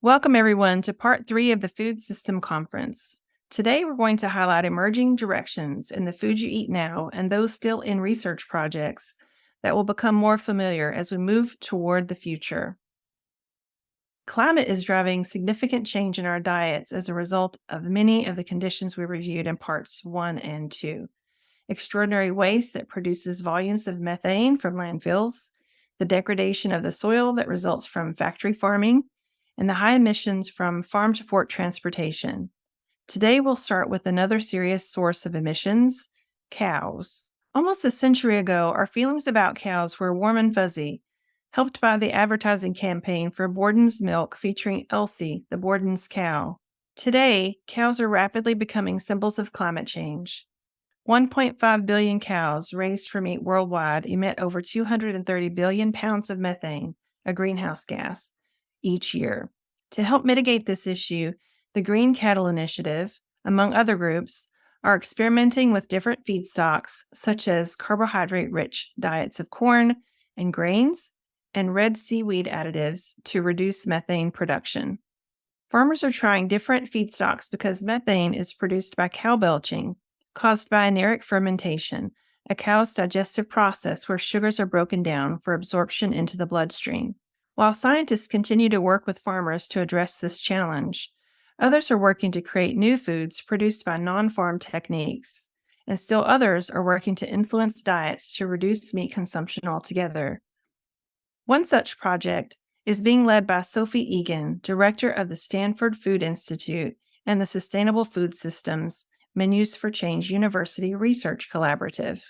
Welcome, everyone, to part 3 of the Food System Conference. Today, we're going to highlight emerging directions in the food you eat now and those still in research projects that will become more familiar as we move toward the future. Climate is driving significant change in our diets as a result of many of the conditions we reviewed in parts 1 and 2. Extraordinary waste that produces volumes of methane from landfills, the degradation of the soil that results from factory farming, and the high emissions from farm to fork transportation. Today, we'll start with another serious source of emissions: cows. Almost a century ago, our feelings about cows were warm and fuzzy, helped by the advertising campaign for Borden's milk featuring Elsie, the Borden's cow. Today, cows are rapidly becoming symbols of climate change. 1.5 billion cows raised for meat worldwide emit over 230 billion pounds of methane, a greenhouse gas, each year. To help mitigate this issue, the Green Cattle Initiative, among other groups, are experimenting with different feedstocks, such as carbohydrate-rich diets of corn and grains and red seaweed additives to reduce methane production. Farmers are trying different feedstocks because methane is produced by cow belching, caused by anaerobic fermentation, a cow's digestive process where sugars are broken down for absorption into the bloodstream. While scientists continue to work with farmers to address this challenge, others are working to create new foods produced by non-farm techniques, and still others are working to influence diets to reduce meat consumption altogether. One such project is being led by Sophie Egan, director of the Stanford Food Institute and the Sustainable Food Systems Menus for Change University Research Collaborative.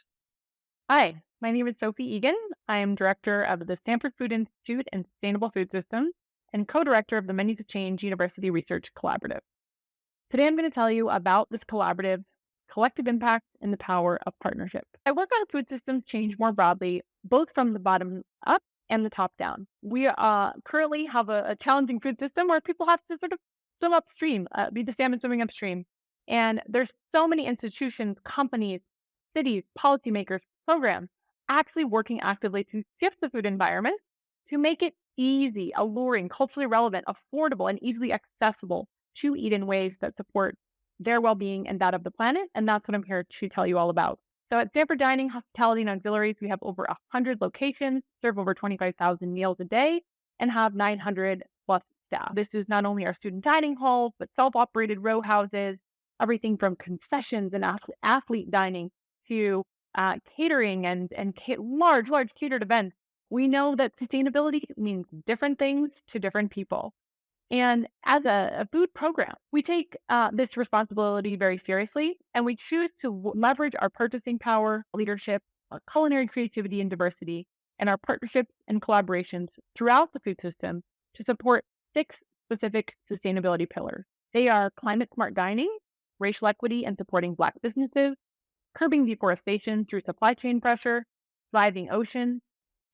Hi, my name is Sophie Egan. I am director of the Stanford Food Institute and Sustainable Food Systems and co-director of the Menus for Change University Research Collaborative. Today I'm going to tell you about this collaborative, collective impact, and the power of partnership. I work on food systems change more broadly, both from the bottom up and the top down. We currently have a challenging food system where people have to sort of swim upstream, be the salmon swimming upstream. And there's so many institutions, companies, cities, policymakers, programs actually working actively to shift the food environment to make it easy, alluring, culturally relevant, affordable, and easily accessible to eat in ways that support their well-being and that of the planet. And that's what I'm here to tell you all about. So at Stanford Dining, Hospitality, and Auxiliaries, we have over 100 locations, serve over 25,000 meals a day, and have 900 plus staff. This is not only our student dining halls, but self-operated row houses, everything from concessions and athlete dining to catering and large catered events. We know that sustainability means different things to different people. And as a food program, we take this responsibility very seriously, and we choose to leverage our purchasing power, leadership, culinary creativity and diversity, and our partnerships and collaborations throughout the food system to support 6 specific sustainability pillars. They are climate smart dining, racial equity and supporting Black businesses, curbing deforestation through supply chain pressure, thriving oceans,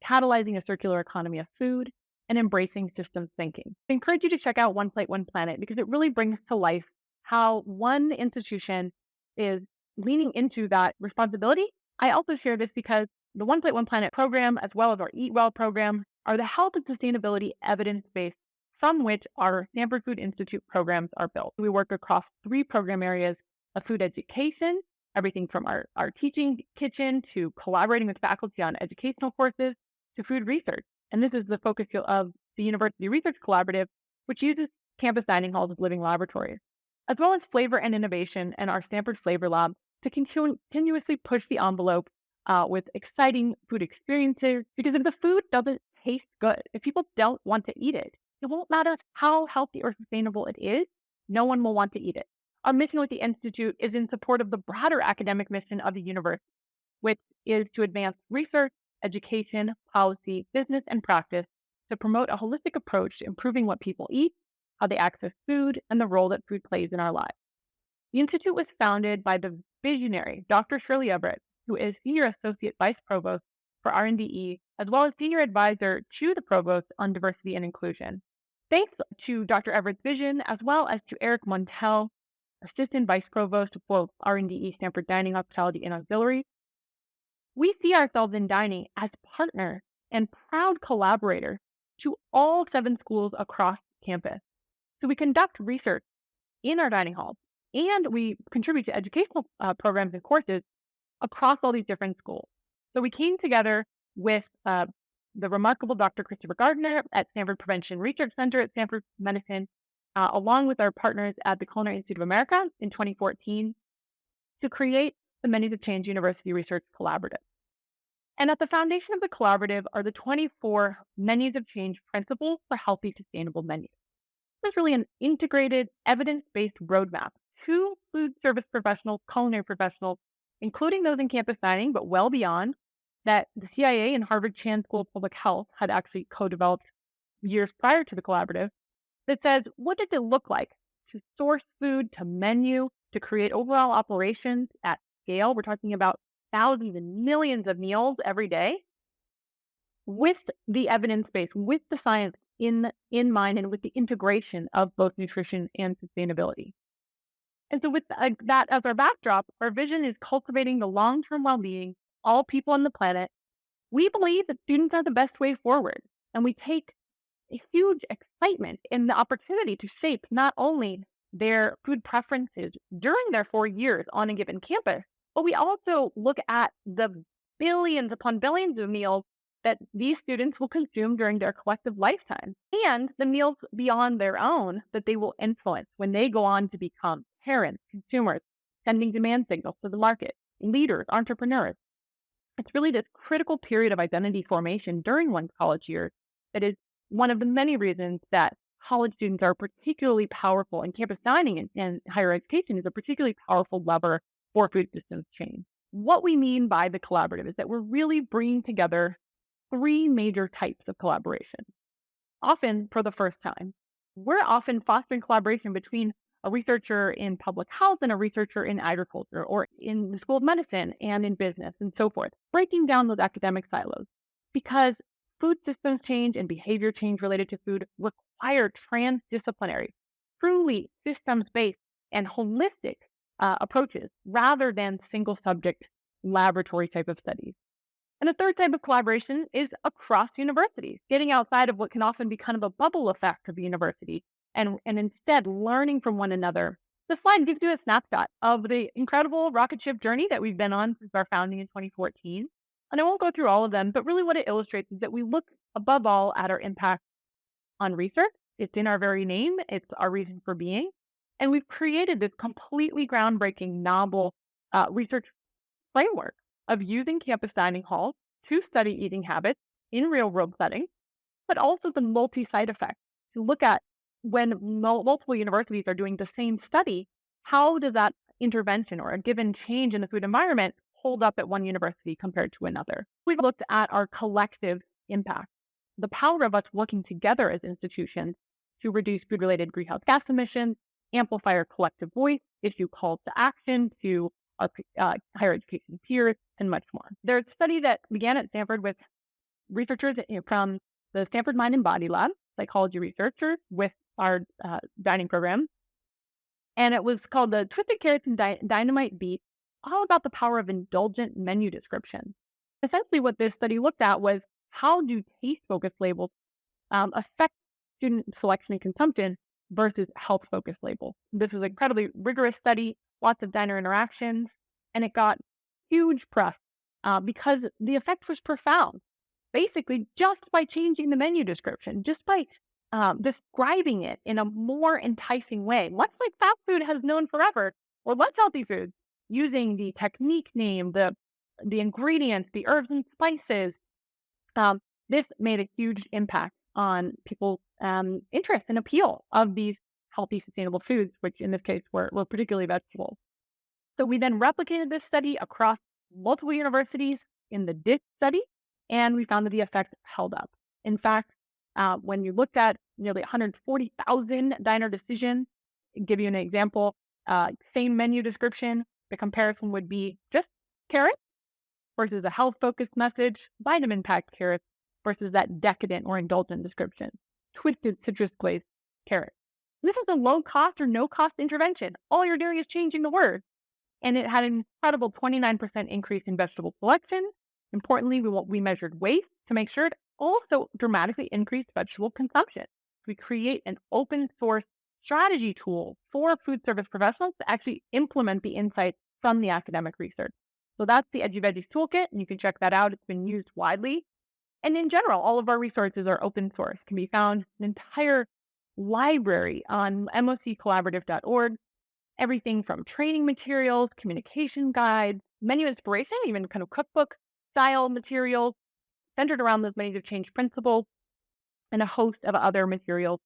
catalyzing a circular economy of food, and embracing systems thinking. I encourage you to check out One Plate, One Planet because it really brings to life how one institution is leaning into that responsibility. I also share this because the One Plate, One Planet program, as well as our Eat Well program, are the health and sustainability evidence base from which our Stanford Food Institute programs are built. We work across 3 program areas of food education, everything from our teaching kitchen to collaborating with faculty on educational courses to food research. And this is the focus of the University Research Collaborative, which uses campus dining halls as living laboratories, as well as flavor and innovation and our Stanford Flavor Lab to continuously push the envelope with exciting food experiences. Because if the food doesn't taste good, if people don't want to eat it, it won't matter how healthy or sustainable it is, no one will want to eat it. Our mission with the Institute is in support of the broader academic mission of the university, which is to advance research, education, policy, business, and practice to promote a holistic approach to improving what people eat, how they access food, and the role that food plays in our lives. The Institute was founded by the visionary Dr. Shirley Everett, who is Senior Associate Vice Provost for R&DE, as well as Senior Advisor to the Provost on Diversity and Inclusion. Thanks to Dr. Everett's vision, as well as to Eric Montel, Assistant Vice Provost of both R&DE, Stanford Dining, Hospitality, and Auxiliaries, we see ourselves in dining as partners and proud collaborators to all 7 schools across campus. So we conduct research in our dining halls, and we contribute to educational programs and courses across all these different schools. So we came together with the remarkable Dr. Christopher Gardner at Stanford Prevention Research Center at Stanford Medicine, along with our partners at the Culinary Institute of America in 2014 to create the Menus of Change University Research Collaborative. And at the foundation of the collaborative are the 24 Menus of Change principles for healthy, sustainable menus. This is really an integrated, evidence-based roadmap to food service professionals, culinary professionals, including those in campus dining, but well beyond, that the CIA and Harvard Chan School of Public Health had actually co-developed years prior to the collaborative, that says, what does it look like to source food, to menu, to create overall operations at scale? We're talking about thousands and millions of meals every day with the evidence base, with the science in mind, and with the integration of both nutrition and sustainability. And so with that as our backdrop, our vision is cultivating the long-term well-being of all people on the planet. We believe that students are the best way forward, and we take a huge excitement in the opportunity to shape not only their food preferences during their 4 years on a given campus, but we also look at the billions upon billions of meals that these students will consume during their collective lifetime, and the meals beyond their own that they will influence when they go on to become parents, consumers, sending demand signals to the market, leaders, entrepreneurs. It's really this critical period of identity formation during one's college years that is one of the many reasons that college students are particularly powerful, and campus dining and higher education is a particularly powerful lever for food systems change. What we mean by the collaborative is that we're really bringing together 3 major types of collaboration, often for the first time. We're often fostering collaboration between a researcher in public health and a researcher in agriculture, or in the School of Medicine and in business and so forth, breaking down those academic silos. Because food systems change and behavior change related to food require transdisciplinary, truly systems-based and holistic approaches rather than single subject laboratory type of studies. And a third type of collaboration is across universities, getting outside of what can often be kind of a bubble effect of the university and instead learning from one another. This slide gives you a snapshot of the incredible rocket ship journey that we've been on since our founding in 2014. And I won't go through all of them, but really what it illustrates is that we look above all at our impact on research. It's in our very name. It's our reason for being. And we've created this completely groundbreaking, novel research framework of using campus dining halls to study eating habits in real-world settings, but also the multi-site effect to look at when multiple universities are doing the same study, how does that intervention or a given change in the food environment hold up at one university compared to another? We've looked at our collective impact, the power of us working together as institutions to reduce food-related greenhouse gas emissions, amplify our collective voice, issue calls to action to our higher education peers, and much more. There's a study that began at Stanford with researchers from the Stanford Mind and Body Lab, psychology researchers, with our dining program. And it was called the Twisted Carrots and Dynamite Beets, all about the power of indulgent menu description. Essentially, what this study looked at was how do taste-focused labels affect student selection and consumption versus health-focused labels. This was an incredibly rigorous study, lots of diner interactions, and it got huge press because the effect was profound. Basically, just by changing the menu description, just by describing it in a more enticing way, much like fast food has known forever, or less healthy foods, using the technique name, the ingredients, the herbs and spices. This made a huge impact on people's interest and appeal of these healthy, sustainable foods, which in this case were particularly vegetables. So we then replicated this study across multiple universities in the DISC study, and we found that the effect held up. In fact, when you looked at nearly 140,000 diner decisions, to give you an example, same menu description, the comparison would be just carrots versus a health-focused message, vitamin-packed carrots versus that decadent or indulgent description, twisted citrus glazed carrot. This is a low-cost or no-cost intervention. All you're doing is changing the word. And it had an incredible 29% increase in vegetable selection. Importantly, we measured waste to make sure it also dramatically increased vegetable consumption. We create an open source strategy tool for food service professionals to actually implement the insights from the academic research. So that's the EduVeggies Toolkit, and you can check that out. It's been used widely. And in general, all of our resources are open source, can be found an entire library on moccollaborative.org, everything from training materials, communication guides, menu inspiration, even kind of cookbook style materials centered around those menus of change principles, and a host of other materials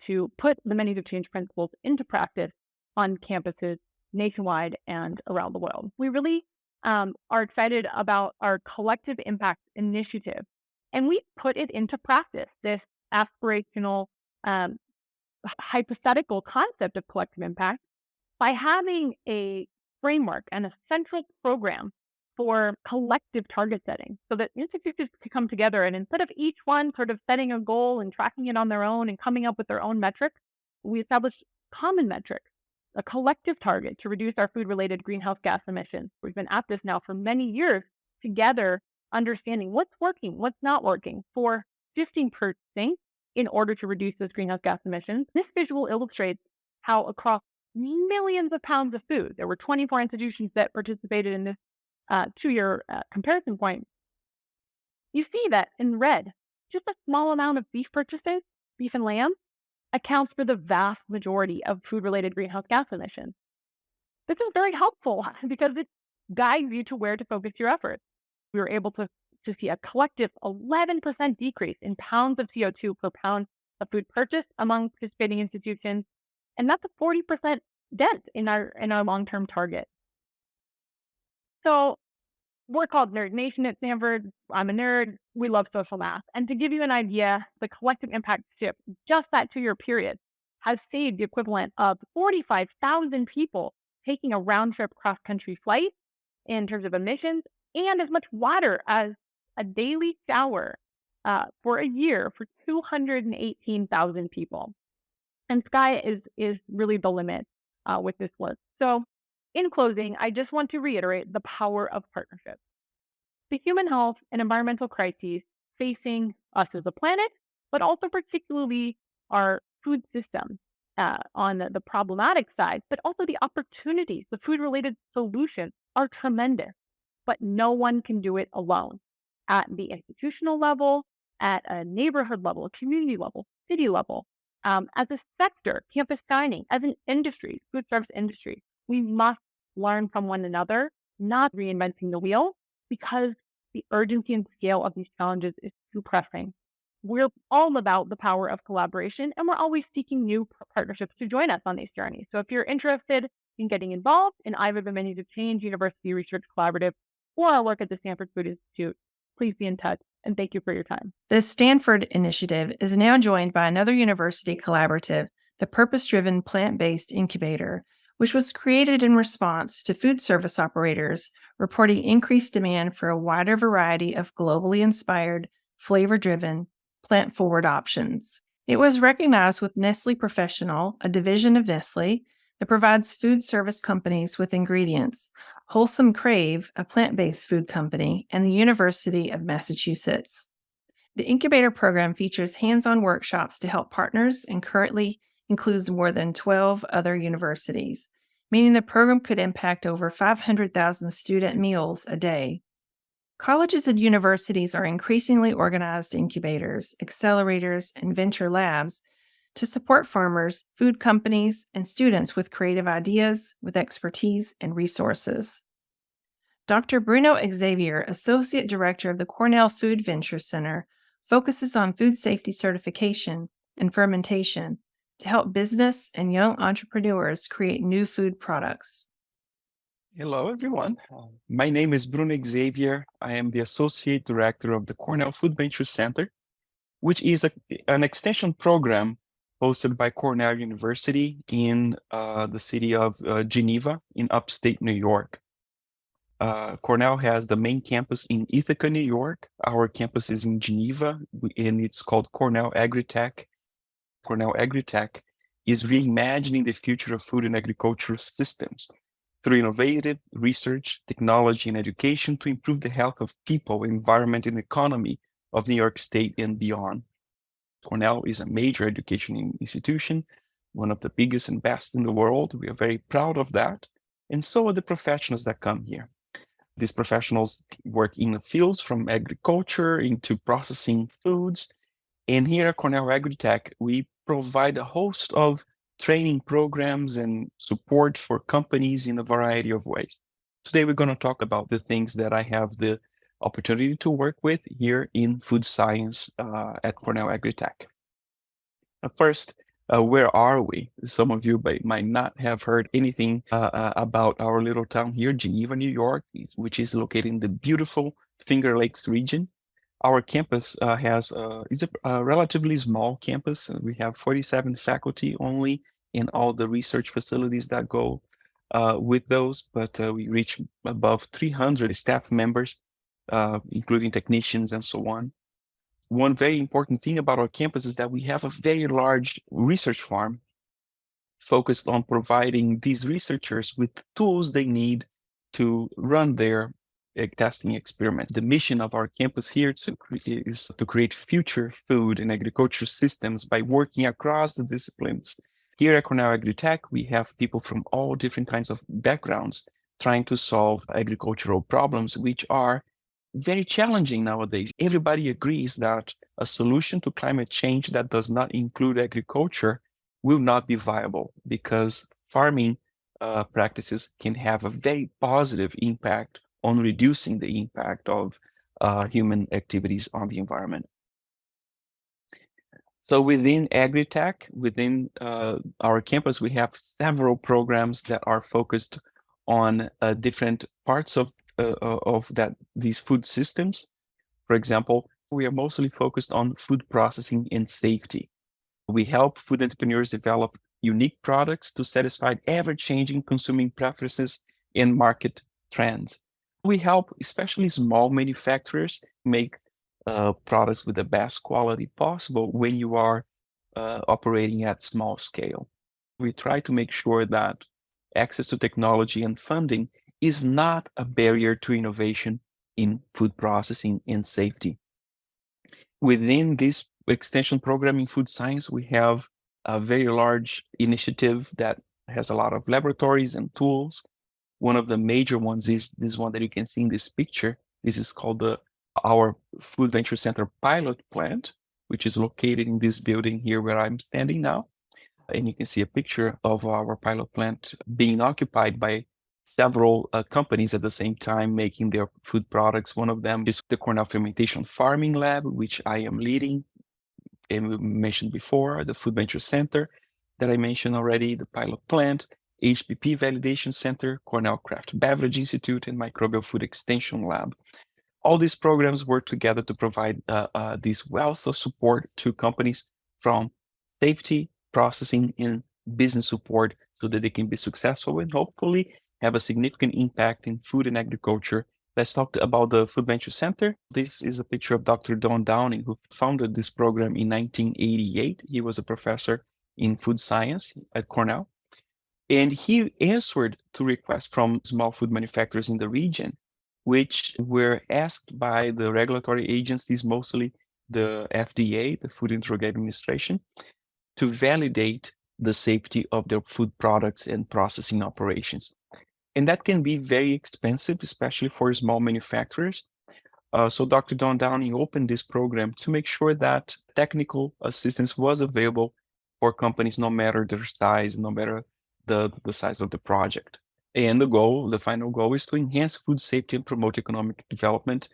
to put the menus of change principles into practice on campuses nationwide and around the world. We really are excited about our collective impact initiative, and we put it into practice, this aspirational, hypothetical concept of collective impact, by having a framework and a central program for collective target setting, so that institutions could come together, and instead of each one sort of setting a goal and tracking it on their own and coming up with their own metrics, we established common metrics, a collective target to reduce our food-related greenhouse gas emissions. We've been at this now for many years together, understanding what's working, what's not working for shifting purchasing in order to reduce those greenhouse gas emissions. This visual illustrates how across millions of pounds of food, there were 24 institutions that participated in this 2-year comparison point. You see that in red, just a small amount of beef purchases, beef and lamb, accounts for the vast majority of food-related greenhouse gas emissions. This is very helpful because it guides you to where to focus your efforts. We were able to see a collective 11% decrease in pounds of CO2 per pound of food purchased among participating institutions, and that's a 40% dent in our long-term target. So we're called Nerd Nation at Stanford. I'm a nerd. We love social math. And to give you an idea, the collective impact shift, just that 2-year period, has saved the equivalent of 45,000 people taking a round-trip cross-country flight in terms of emissions, and as much water as a daily shower for a year for 218,000 people. And sky is really the limit with this list. So in closing, I just want to reiterate the power of partnerships. The human health and environmental crises facing us as a planet, but also particularly our food system on the problematic side, but also the opportunities, the food-related solutions are tremendous, but no one can do it alone. At the institutional level, at a neighborhood level, a community level, city level, as a sector, campus dining, as an industry, food service industry, we must learn from one another, not reinventing the wheel, because the urgency and scale of these challenges is too pressing. We're all about the power of collaboration, and we're always seeking new partnerships to join us on these journeys. So if you're interested in getting involved in either the Menus of Change University Research Collaborative or our work at the Stanford Food Institute, please be in touch. And thank you for your time. The Stanford Initiative is now joined by another university collaborative, the Purpose-Driven Plant-Based Incubator, which was created in response to food service operators reporting increased demand for a wider variety of globally inspired, flavor-driven, plant-forward options. It was recognized with Nestlé Professional, a division of Nestlé that provides food service companies with ingredients, Wholesome Crave, a plant-based food company, and the University of Massachusetts. The incubator program features hands-on workshops to help partners and currently includes more than 12 other universities, meaning the program could impact over 500,000 student meals a day. Colleges and universities are increasingly organized incubators, accelerators, and venture labs to support farmers, food companies, and students with creative ideas, with expertise, and resources. Dr. Bruno Xavier, Associate Director of the Cornell Food Venture Center, focuses on food safety certification and fermentation to help business and young entrepreneurs create new food products. Hello, everyone. My name is Bruno Xavier. I am the Associate Director of the Cornell Food Venture Center, which is an extension program hosted by Cornell University in the city of Geneva in upstate New York. Cornell has the main campus in Ithaca, New York. Our campus is in Geneva, and it's called Cornell Agritech. Cornell Agritech is reimagining the future of food and agricultural systems through innovative research, technology, and education to improve the health of people, environment, and economy of New York State and beyond. Cornell is a major education institution one of the biggest and best in the world. We are very proud of that. And so are the professionals that come here. These professionals work in the fields from agriculture into processing foods. And here at Cornell Agritech, we provide a host of training programs and support for companies in a variety of ways. Today, we're going to talk about the things that I have the opportunity to work with here in food science at Cornell Agritech. First, where are we? Some of you might not have heard anything about our little town here, Geneva, New York, which is located in the beautiful Finger Lakes region. Our campus is a relatively small campus. We have 47 faculty only in all the research facilities that go with those, but we reach above 300 staff members, including technicians and so on. One very important thing about our campus is that we have a very large research farm focused on providing these researchers with tools they need to run their testing experiments. The mission of our campus here is to create future food and agriculture systems by working across the disciplines. Here at Cornell Agritech, we have people from all different kinds of backgrounds trying to solve agricultural problems, which are very challenging nowadays. Everybody agrees that a solution to climate change that does not include agriculture will not be viable because farming practices can have a very positive impact on reducing the impact of human activities on the environment. So within Agritech, within our campus, we have several programs that are focused on different parts of these food systems. For example, we are mostly focused on food processing and safety. We help food entrepreneurs develop unique products to satisfy ever-changing consuming preferences and market trends. We help especially small manufacturers make products with the best quality possible when you are operating at small scale. We try to make sure that access to technology and funding is not a barrier to innovation in food processing and safety. Within this extension program in food science, we have a very large initiative that has a lot of laboratories and tools. One of the major ones is this one that you can see in this picture. This is called our Food Venture Center pilot plant, which is located in this building here where I'm standing now. And you can see a picture of our pilot plant being occupied by several companies at the same time making their food products. One of them is the Cornell Fermentation Farming Lab, which I am leading, and we mentioned before, the Food Venture Center that I mentioned already, the pilot plant, HPP Validation Center, Cornell Craft Beverage Institute, and Microbial Food Extension Lab. All these programs work together to provide this wealth of support to companies from safety, processing, and business support so that they can be successful and hopefully have a significant impact in food and agriculture. Let's talk about the Food Venture Center. This is a picture of Dr. Don Downing, who founded this program in 1988. He was a professor in food science at Cornell. And he answered to requests from small food manufacturers in the region, which were asked by the regulatory agencies, mostly the FDA, the Food and Drug Administration, to validate the safety of their food products and processing operations. And that can be very expensive, especially for small manufacturers. So Dr. Don Downing opened this program to make sure that technical assistance was available for companies, no matter their size, no matter the size of the project. And the final goal is to enhance food safety and promote economic development.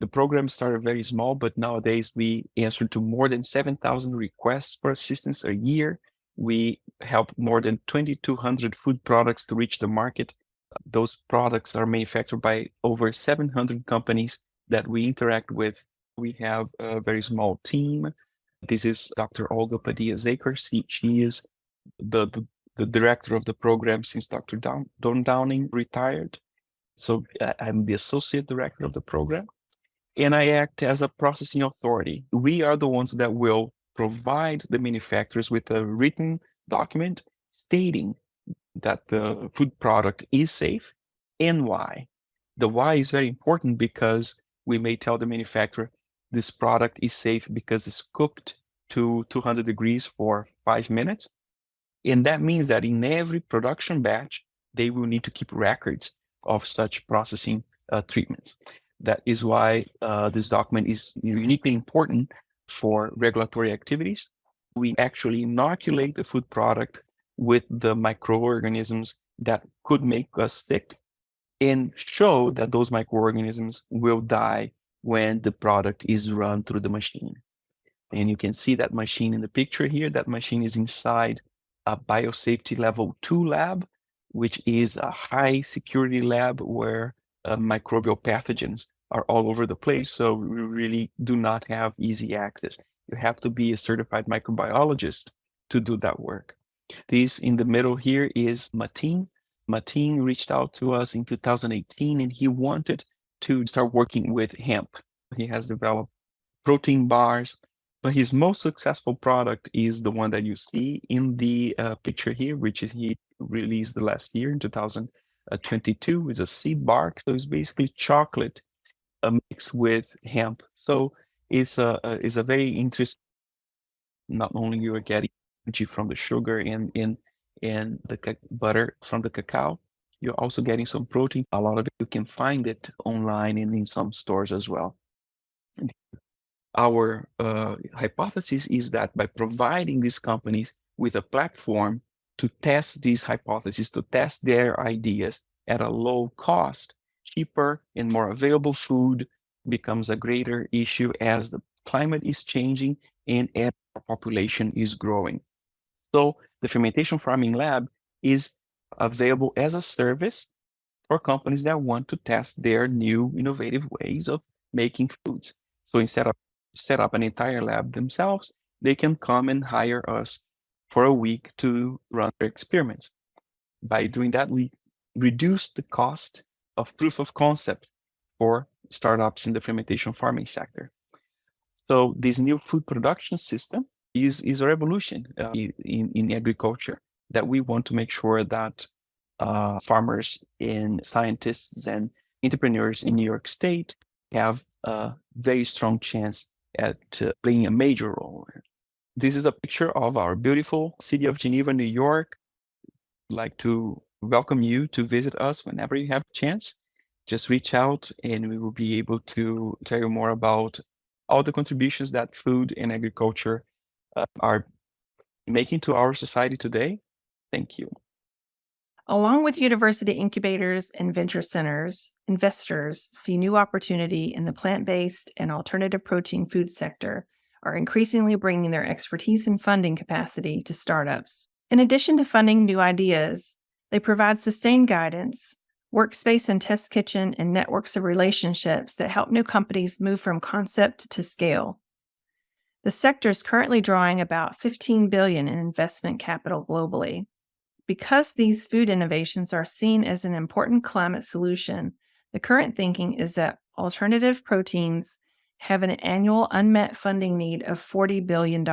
The program started very small, but nowadays we answer to more than 7,000 requests for assistance a year. We help more than 2,200 food products to reach the market. Those products are manufactured by over 700 companies that we interact with. We have a very small team. This is Dr. Olga Padilla-Zaker. She is the director of the program since Dr. Don Downing retired. So I'm the associate director of the program, and I act as a processing authority. We are the ones that will provide the manufacturers with a written document stating that the food product is safe and why. The why is very important because we may tell the manufacturer this product is safe because it's cooked to 200 degrees for 5 minutes. And that means that in every production batch, they will need to keep records of such processing treatments. That is why this document is uniquely important for regulatory activities. We actually inoculate the food product with the microorganisms that could make us sick and show that those microorganisms will die when the product is run through the machine. And you can see that machine in the picture here. That machine is inside a biosafety level 2 lab, which is a high security lab where microbial pathogens are all over the place. So we really do not have easy access. You have to be a certified microbiologist to do that work. This in the middle here is Mateen. Mateen reached out to us in 2018 and he wanted to start working with hemp. He has developed protein bars, but his most successful product is the one that you see in the picture here, which is he released the last year in 2022. Is a seed bark, so it's basically chocolate mixed with hemp. So it's a very interesting. Not only you are getting energy from the sugar and the butter from the cacao, you're also getting some protein. A lot of it you can find it online and in some stores as well. Our hypothesis is that by providing these companies with a platform to test these hypotheses, to test their ideas at a low cost, cheaper and more available food becomes a greater issue as the climate is changing and as our population is growing. So the fermentation farming lab is available as a service for companies that want to test their new innovative ways of making foods. So instead of set up an entire lab themselves, they can come and hire us for a week to run their experiments. By doing that, we reduce the cost of proof of concept for startups in the fermentation farming sector. So this new food production system is a revolution in agriculture that we want to make sure that farmers and scientists and entrepreneurs in New York State have a very strong chance at playing a major role. This is a picture of our beautiful city of Geneva, New York. I'd like to welcome you to visit us whenever you have a chance. Just reach out and we will be able to tell you more about all the contributions that food and agriculture are making to our society today. Thank you. Along with university incubators and venture centers, investors see new opportunity in the plant-based and alternative protein food sector, are increasingly bringing their expertise and funding capacity to startups. In addition to funding new ideas, they provide sustained guidance, workspace and test kitchen, and networks of relationships that help new companies move from concept to scale. The sector is currently drawing about $15 billion in investment capital globally. Because these food innovations are seen as an important climate solution, the current thinking is that alternative proteins have an annual unmet funding need of $40 billion.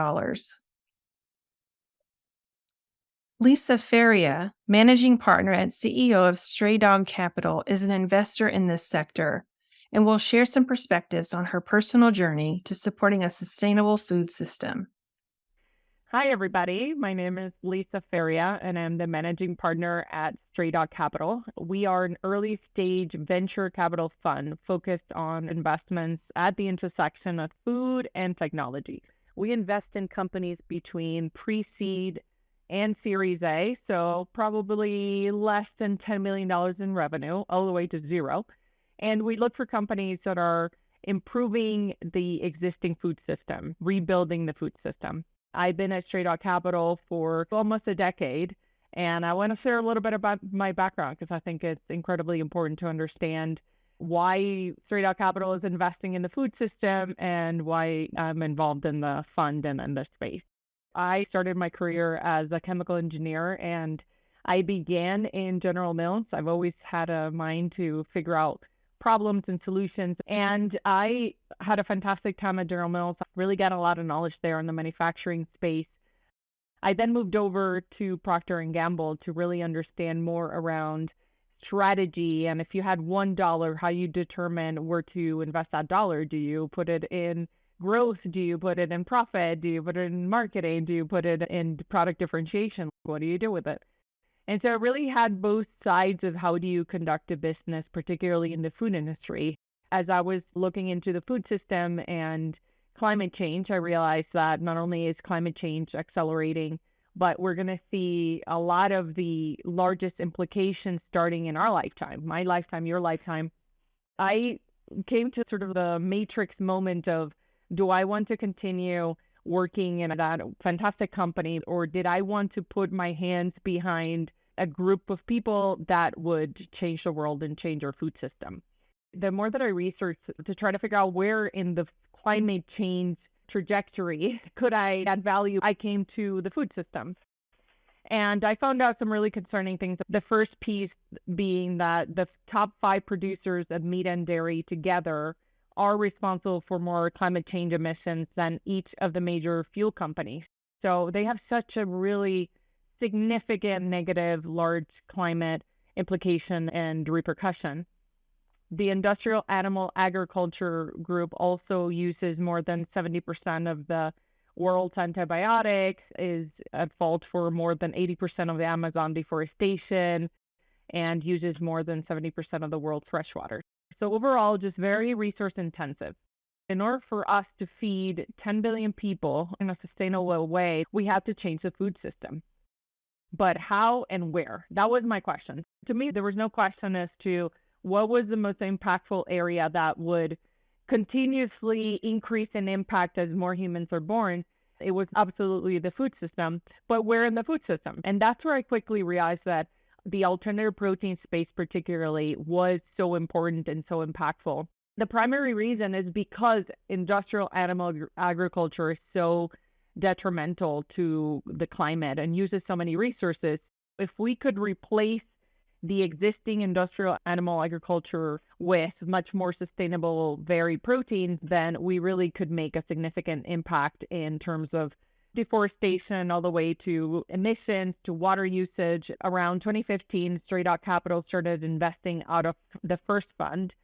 Lisa Feria, managing partner and CEO of Stray Dog Capital, is an investor in this sector and will share some perspectives on her personal journey to supporting a sustainable food system. Hi, everybody. My name is Lisa Feria, and I'm the managing partner at Stray Dog Capital. We are an early stage venture capital fund focused on investments at the intersection of food and technology. We invest in companies between pre-seed and Series A, so probably less than $10 million in revenue, all the way to zero. And we look for companies that are improving the existing food system, rebuilding the food system. I've been at Stray Dog Capital for almost a decade, and I want to share a little bit about my background because I think it's incredibly important to understand why Stray Dog Capital is investing in the food system and why I'm involved in the fund and in this space. I started my career as a chemical engineer, and I began in General Mills. I've always had a mind to figure out problems and solutions. And I had a fantastic time at General Mills. I really got a lot of knowledge there in the manufacturing space. I then moved over to Procter & Gamble to really understand more around strategy. And if you had $1, how you determine where to invest that dollar. Do you put it in growth? Do you put it in profit? Do you put it in marketing? Do you put it in product differentiation? What do you do with it? And so it really had both sides of how do you conduct a business, particularly in the food industry. As I was looking into the food system and climate change, I realized that not only is climate change accelerating, but we're going to see a lot of the largest implications starting in our lifetime, my lifetime, your lifetime. I came to sort of the matrix moment of, do I want to continue working in that fantastic company, or did I want to put my hands behind a group of people that would change the world and change our food system? The more that I researched to try to figure out where in the climate change trajectory could I add value, I came to the food system. And I found out some really concerning things. The first piece being that the top 5 producers of meat and dairy together are responsible for more climate change emissions than each of the major fuel companies. So they have such a really significant negative, large climate implication and repercussion. The industrial animal agriculture group also uses more than 70% of the world's antibiotics, is at fault for more than 80% of the Amazon deforestation, and uses more than 70% of the world's freshwater. So overall, just very resource intensive. In order for us to feed 10 billion people in a sustainable way, we have to change the food system. But how and where? That was my question. To me, there was no question as to what was the most impactful area that would continuously increase in impact as more humans are born. It was absolutely the food system, but where in the food system? And that's where I quickly realized that the alternative protein space particularly was so important and so impactful. The primary reason is because industrial animal agriculture is so detrimental to the climate and uses so many resources. If we could replace the existing industrial animal agriculture with much more sustainable varied proteins, then we really could make a significant impact in terms of deforestation all the way to emissions, to water usage. Around 2015, Straight Out Capital started investing out of the first fund.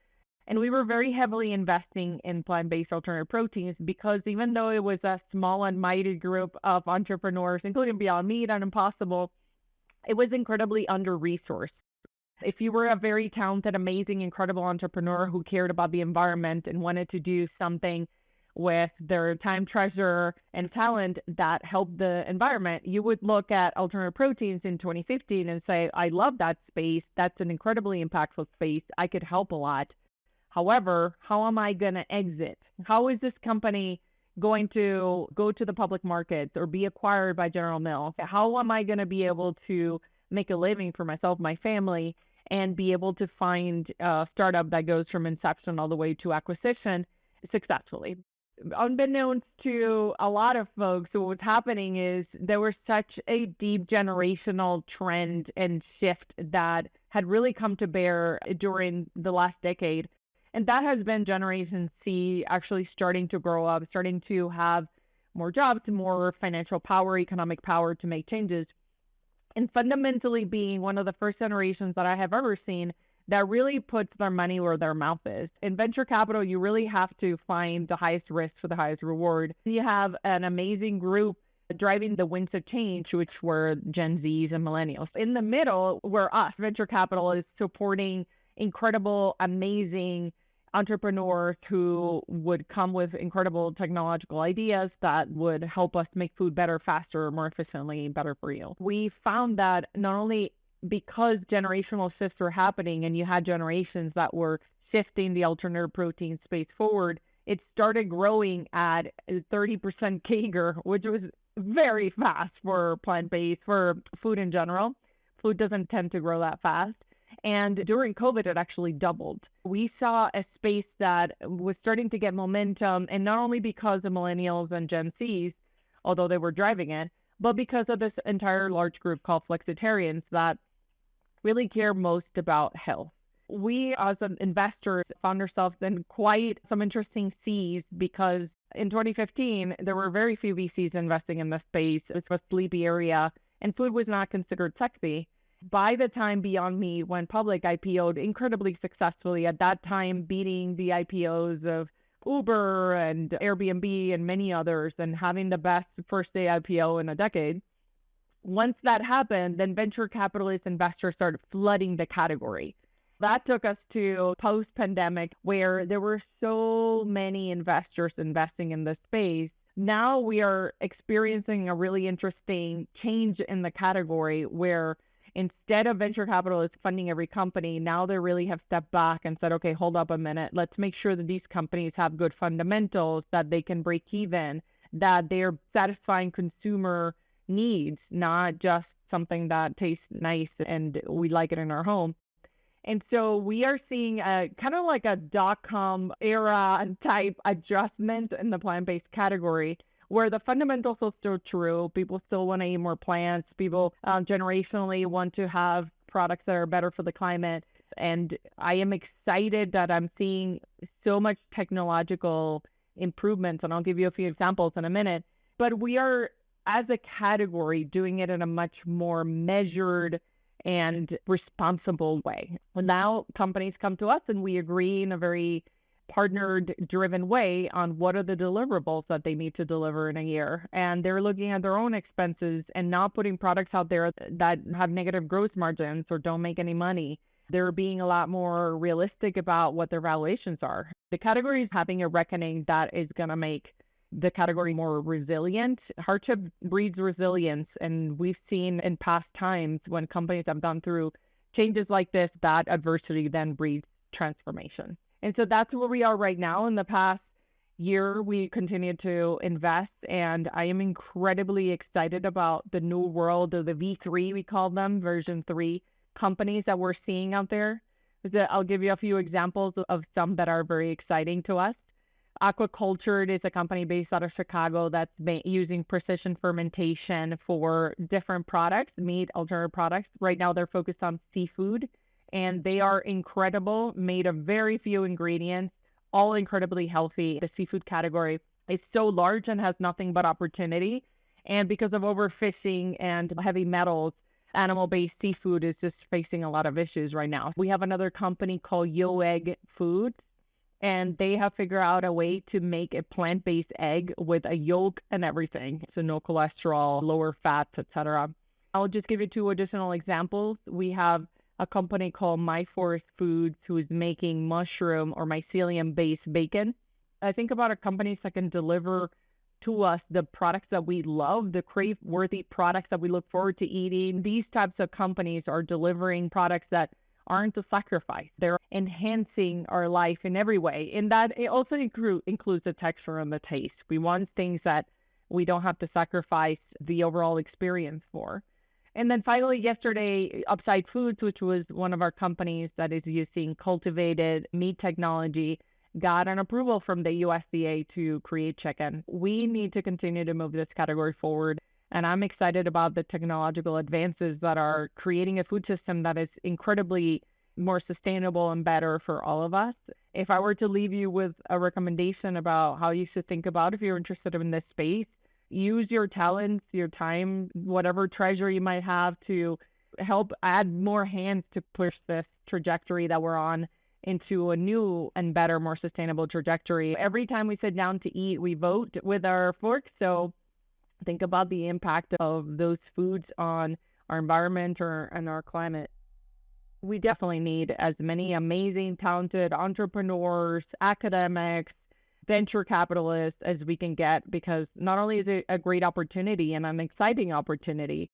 And we were very heavily investing in plant-based alternative proteins because even though it was a small and mighty group of entrepreneurs, including Beyond Meat and Impossible, it was incredibly under-resourced. If you were a very talented, amazing, incredible entrepreneur who cared about the environment and wanted to do something with their time, treasure, and talent that helped the environment, you would look at alternative proteins in 2015 and say, I love that space. That's an incredibly impactful space. I could help a lot. However, how am I going to exit? How is this company going to go to the public markets or be acquired by General Mills? How am I going to be able to make a living for myself, my family, and be able to find a startup that goes from inception all the way to acquisition successfully? Unbeknownst to a lot of folks, what was happening is there was such a deep generational trend and shift that had really come to bear during the last decade. And that has been Generation C actually starting to grow up, starting to have more jobs, more financial power, economic power to make changes. And fundamentally being one of the first generations that I have ever seen that really puts their money where their mouth is. In venture capital, you really have to find the highest risk for the highest reward. You have an amazing group driving the winds of change, which were Gen Zs and millennials. In the middle, where us, venture capital, is supporting incredible, amazing entrepreneurs who would come with incredible technological ideas that would help us make food better, faster, more efficiently, better for you. We found that not only because generational shifts were happening and you had generations that were shifting the alternative protein space forward, it started growing at 30% CAGR, which was very fast for plant-based, for food in general. Food doesn't tend to grow that fast. And during COVID, it actually doubled. We saw a space that was starting to get momentum, and not only because of millennials and Gen Zs, although they were driving it, but because of this entire large group called flexitarians that really care most about health. We, as investors, found ourselves in quite some interesting seas because in 2015, there were very few VCs investing in this space. It was a sleepy area, and food was not considered sexy. By the time Beyond Meat went public, IPO'd incredibly successfully, at that time beating the IPOs of Uber and Airbnb and many others and having the best first day IPO in a decade. Once that happened, then venture capitalist investors started flooding the category. That took us to post-pandemic, where there were so many investors investing in this space. Now we are experiencing a really interesting change in the category where instead of venture capitalists funding every company, now they really have stepped back and said, okay, hold up a minute. Let's make sure that these companies have good fundamentals, that they can break even, that they're satisfying consumer needs, not just something that tastes nice and we like it in our home. And so we are seeing a kind of like a dot-com era type adjustment in the plant-based category, where the fundamentals are still true. People still want to eat more plants. People generationally want to have products that are better for the climate. And I am excited that I'm seeing so much technological improvements. And I'll give you a few examples in a minute. But we are, as a category, doing it in a much more measured and responsible way. Well, now companies come to us and we agree in a very partnered driven way on what are the deliverables that they need to deliver in a year. And they're looking at their own expenses and not putting products out there that have negative gross margins or don't make any money. They're being a lot more realistic about what their valuations are. The category is having a reckoning that is going to make the category more resilient. Hardship breeds resilience. And we've seen in past times when companies have gone through changes like this, that adversity then breeds transformation. And so that's where we are right now. In the past year, we continue to invest, and I am incredibly excited about the new world of the V3, we call them, version 3 companies that we're seeing out there. I'll give you a few examples of some that are very exciting to us. Aqua is a company based out of Chicago that's using precision fermentation for different products, meat, alternative products. Right now, they're focused on seafood, and they are incredible, made of very few ingredients, all incredibly healthy. The seafood category is so large and has nothing but opportunity. And because of overfishing and heavy metals, animal-based seafood is just facing a lot of issues right now. We have another company called Yo Egg Foods, and they have figured out a way to make a plant-based egg with a yolk and everything. So no cholesterol, lower fats, etc. I'll just give you two additional examples. We have a company called My Forest Foods who is making mushroom or mycelium-based bacon. I think about companies that can deliver to us the products that we love, the crave-worthy products that we look forward to eating. These types of companies are delivering products that aren't a sacrifice. They're enhancing our life in every way. And that it also includes the texture and the taste. We want things that we don't have to sacrifice the overall experience for. And then finally, yesterday, Upside Foods, which was one of our companies that is using cultivated meat technology, got an approval from the USDA to create chicken. We need to continue to move this category forward. And I'm excited about the technological advances that are creating a food system that is incredibly more sustainable and better for all of us. If I were to leave you with a recommendation about how you should think about if you're interested in this space, use your talents, your time, whatever treasure you might have to help add more hands to push this trajectory that we're on into a new and better, more sustainable trajectory. Every time we sit down to eat, we vote with our forks. So think about the impact of those foods on our environment and our climate. We definitely need as many amazing, talented entrepreneurs, academics, venture capitalists as we can get, because not only is it a great opportunity and an exciting opportunity,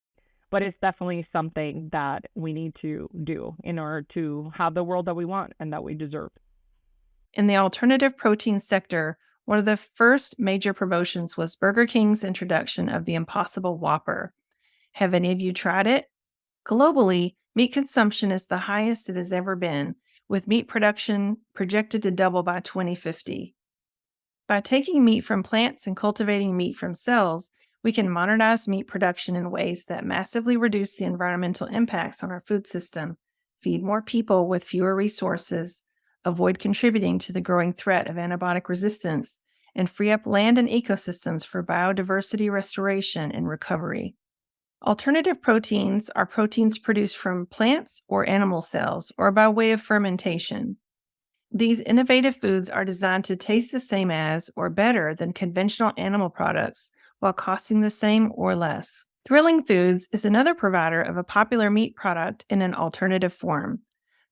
but it's definitely something that we need to do in order to have the world that we want and that we deserve. In the alternative protein sector, one of the first major promotions was Burger King's introduction of the Impossible Whopper. Have any of you tried it? Globally, meat consumption is the highest it has ever been, with meat production projected to double by 2050. By taking meat from plants and cultivating meat from cells, we can modernize meat production in ways that massively reduce the environmental impacts on our food system, feed more people with fewer resources, avoid contributing to the growing threat of antibiotic resistance, and free up land and ecosystems for biodiversity restoration and recovery. Alternative proteins are proteins produced from plants or animal cells or by way of fermentation. These innovative foods are designed to taste the same as or better than conventional animal products while costing the same or less. Thrilling Foods is another provider of a popular meat product in an alternative form.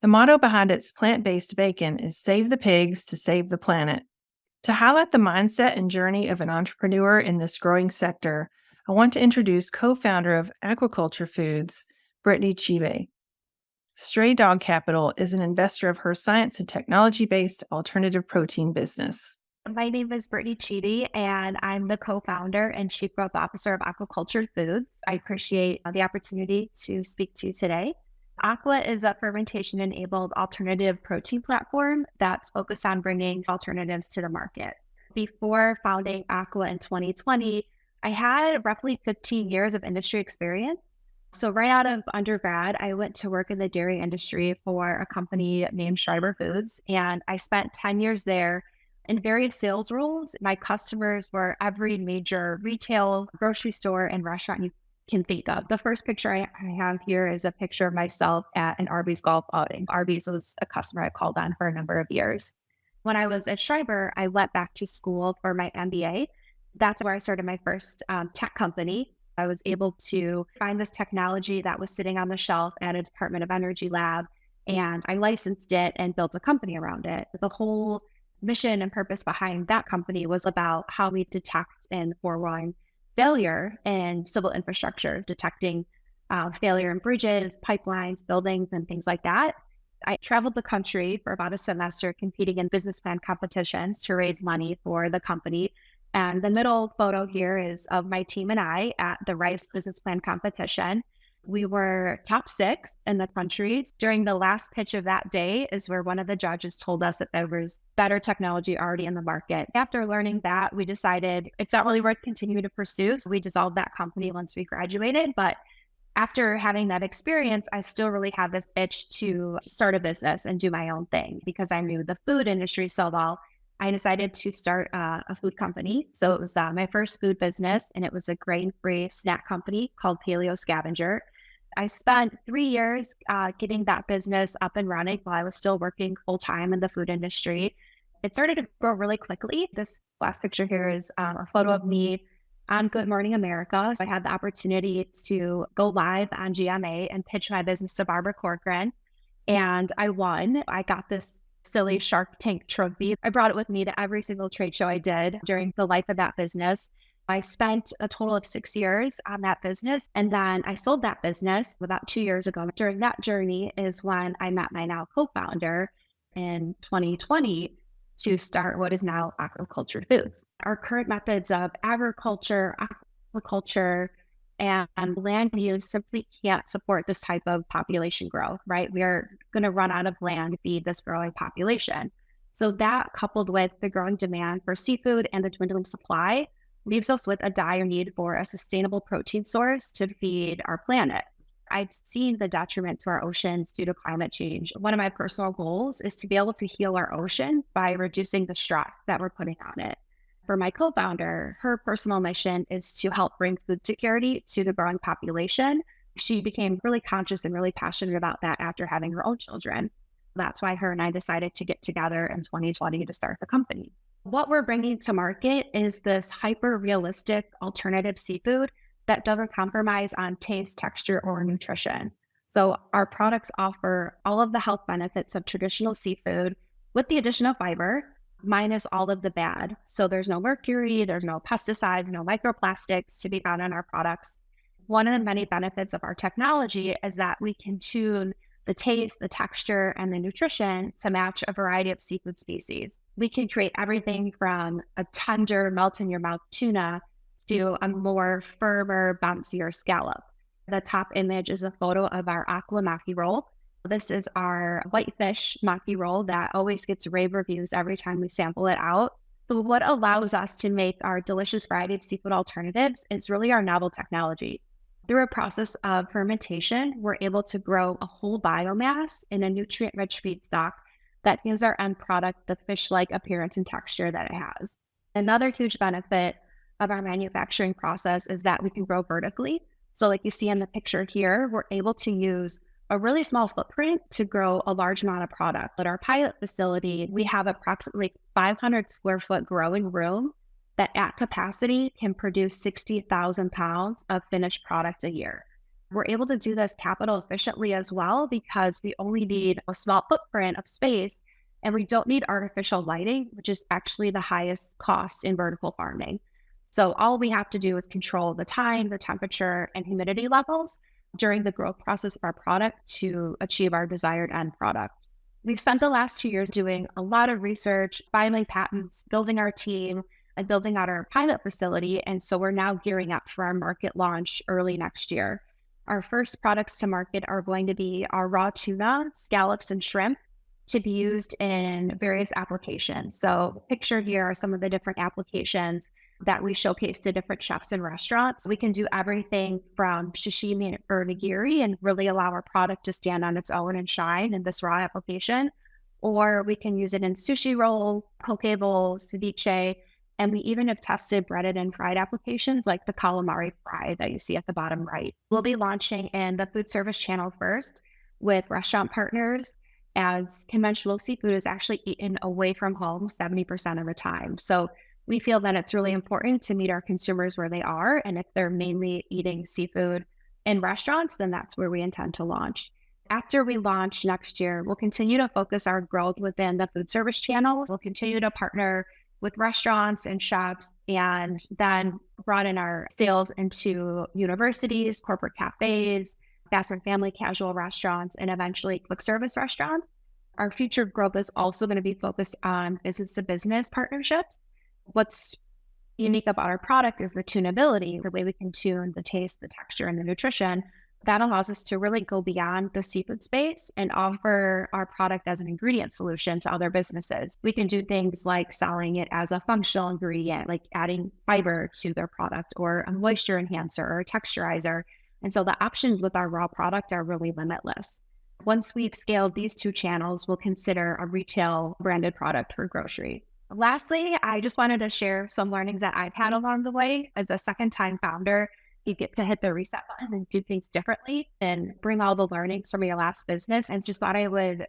The motto behind its plant-based bacon is "Save the pigs to save the planet." To highlight the mindset and journey of an entrepreneur in this growing sector, I want to introduce co-founder of Aquaculture Foods, Brittany Chibe. Stray Dog Capital is an investor of her science and technology-based alternative protein business. My name is Brittany Chibe, and I'm the co-founder and chief growth officer of Aquaculture Foods. I appreciate the opportunity to speak to you today. Aqua is a fermentation-enabled alternative protein platform that's focused on bringing alternatives to the market. Before founding Aqua in 2020, I had roughly 15 years of industry experience. So right out of undergrad, I went to work in the dairy industry for a company named Schreiber Foods, and I spent 10 years there in various sales roles. My customers were every major retail, grocery store, and restaurant you can think of. The first picture I have here is a picture of myself at an Arby's golf outing. Arby's was a customer I called on for a number of years. When I was at Schreiber, I went back to school for my MBA. That's where I started my first tech company. I was able to find this technology that was sitting on the shelf at a Department of Energy lab, and I licensed it and built a company around it. The whole mission and purpose behind that company was about how we detect and forewarn failure in civil infrastructure, detecting failure in bridges, pipelines, buildings, and things like that. I traveled the country for about a semester competing in business plan competitions to raise money for the company. And the middle photo here is of my team and I at the Rice Business Plan competition. We were top 6 in the country. During the last pitch of that day is where one of the judges told us that there was better technology already in the market. After learning that, we decided it's not really worth continuing to pursue. So we dissolved that company once we graduated. But after having that experience, I still really have this itch to start a business and do my own thing because I knew the food industry so well. I decided to start a food company. So it was my first food business, and it was a grain-free snack company called Paleo Scavenger. I spent 3 years getting that business up and running while I was still working full-time in the food industry. It started to grow really quickly. This last picture here is a photo of me on Good Morning America. So I had the opportunity to go live on GMA and pitch my business to Barbara Corcoran, and I won. I got this silly Shark Tank trophy. I brought it with me to every single trade show I did during the life of that business. I spent a total of 6 years on that business, and then I sold that business about 2 years ago. During that journey is when I met my now co-founder in 2020 to start what is now Aquaculture Foods. Our current methods of agriculture, aquaculture, and land use simply can't support this type of population growth, right? We are going to run out of land to feed this growing population. So that, coupled with the growing demand for seafood and the dwindling supply, leaves us with a dire need for a sustainable protein source to feed our planet. I've seen the detriment to our oceans due to climate change. One of my personal goals is to be able to heal our oceans by reducing the stress that we're putting on it. For my co-founder, her personal mission is to help bring food security to the growing population. She became really conscious and really passionate about that after having her own children. That's why her and I decided to get together in 2020 to start the company. What we're bringing to market is this hyper-realistic alternative seafood that doesn't compromise on taste, texture, or nutrition. So our products offer all of the health benefits of traditional seafood with the addition of fiber, minus all of the bad. So there's no mercury, there's no pesticides, no microplastics to be found in our products. One of the many benefits of our technology is that we can tune the taste, the texture, and the nutrition to match a variety of seafood species. We can create everything from a tender, melt-in-your-mouth tuna to a more firmer, bouncier scallop. The top image is a photo of our Aqua maki roll. This is our whitefish maki roll that always gets rave reviews every time we sample it out. So what allows us to make our delicious variety of seafood alternatives is really our novel technology. Through a process of fermentation, we're able to grow a whole biomass in a nutrient-rich feedstock that gives our end product the fish-like appearance and texture that it has. Another huge benefit of our manufacturing process is that we can grow vertically. So like you see in the picture here, we're able to use a really small footprint to grow a large amount of product. At our pilot facility, we have approximately 500 square foot growing room that at capacity can produce 60,000 pounds of finished product a year. We're able to do this capital efficiently as well because we only need a small footprint of space and we don't need artificial lighting, which is actually the highest cost in vertical farming. So all we have to do is control the time, the temperature, and humidity levels during the growth process of our product to achieve our desired end product. We've spent the last 2 years doing a lot of research, filing patents, building our team, and building out our pilot facility. And so we're now gearing up for our market launch early next year. Our first products to market are going to be our raw tuna, scallops, and shrimp to be used in various applications. So pictured here are some of the different applications that we showcase to different chefs and restaurants. We can do everything from sashimi or nigiri and really allow our product to stand on its own and shine in this raw application. Or we can use it in sushi rolls, poke bowls, ceviche, and we even have tested breaded and fried applications like the calamari fry that you see at the bottom right. We'll be launching in the food service channel first with restaurant partners, as conventional seafood is actually eaten away from home 70% of the time. So we feel that it's really important to meet our consumers where they are. And if they're mainly eating seafood in restaurants, then that's where we intend to launch. After we launch next year, we'll continue to focus our growth within the food service channel. We'll continue to partner with restaurants and shops and then broaden our sales into universities, corporate cafes, fast and family casual restaurants, and eventually quick service restaurants. Our future growth is also going to be focused on business to business partnerships. What's unique about our product is the tunability, the way we can tune the taste, the texture, and the nutrition. That allows us to really go beyond the seafood space and offer our product as an ingredient solution to other businesses. We can do things like selling it as a functional ingredient, like adding fiber to their product, or a moisture enhancer or a texturizer. And so the options with our raw product are really limitless. Once we've scaled these two channels, we'll consider a retail branded product for grocery. Lastly, I just wanted to share some learnings that I've had along the way. As a second-time founder, you get to hit the reset button and do things differently and bring all the learnings from your last business. And just thought I would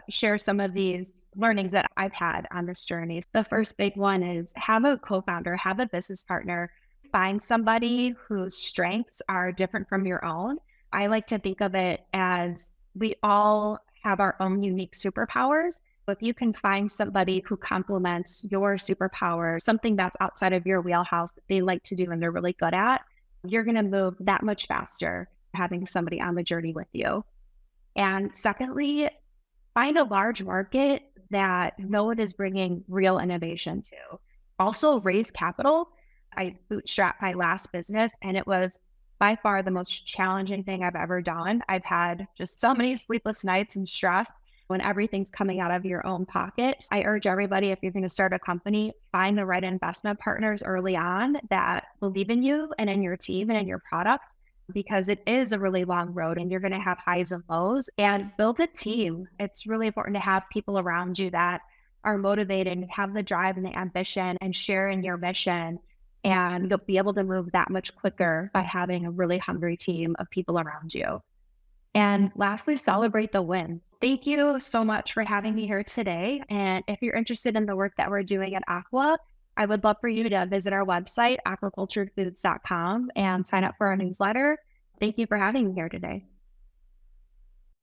share some of these learnings that I've had on this journey. The first big one is have a co-founder, have a business partner, find somebody whose strengths are different from your own. I like to think of it as we all have our own unique superpowers. If you can find somebody who complements your superpower, something that's outside of your wheelhouse that they like to do and they're really good at, you're going to move that much faster having somebody on the journey with you. And secondly, find a large market that no one is bringing real innovation to. Also, raise capital. I bootstrapped my last business and it was by far the most challenging thing I've ever done. I've had just so many sleepless nights and stress when everything's coming out of your own pocket. I urge everybody, if you're going to start a company, find the right investment partners early on that believe in you and in your team and in your product, because it is a really long road and you're going to have highs and lows. And build a team. It's really important to have people around you that are motivated and have the drive and the ambition and share in your mission. And you'll be able to move that much quicker by having a really hungry team of people around you. And lastly, celebrate the wins. Thank you so much for having me here today. And if you're interested in the work that we're doing at Aqua, I would love for you to visit our website, aquaculturedfoods.com, and sign up for our newsletter. Thank you for having me here today.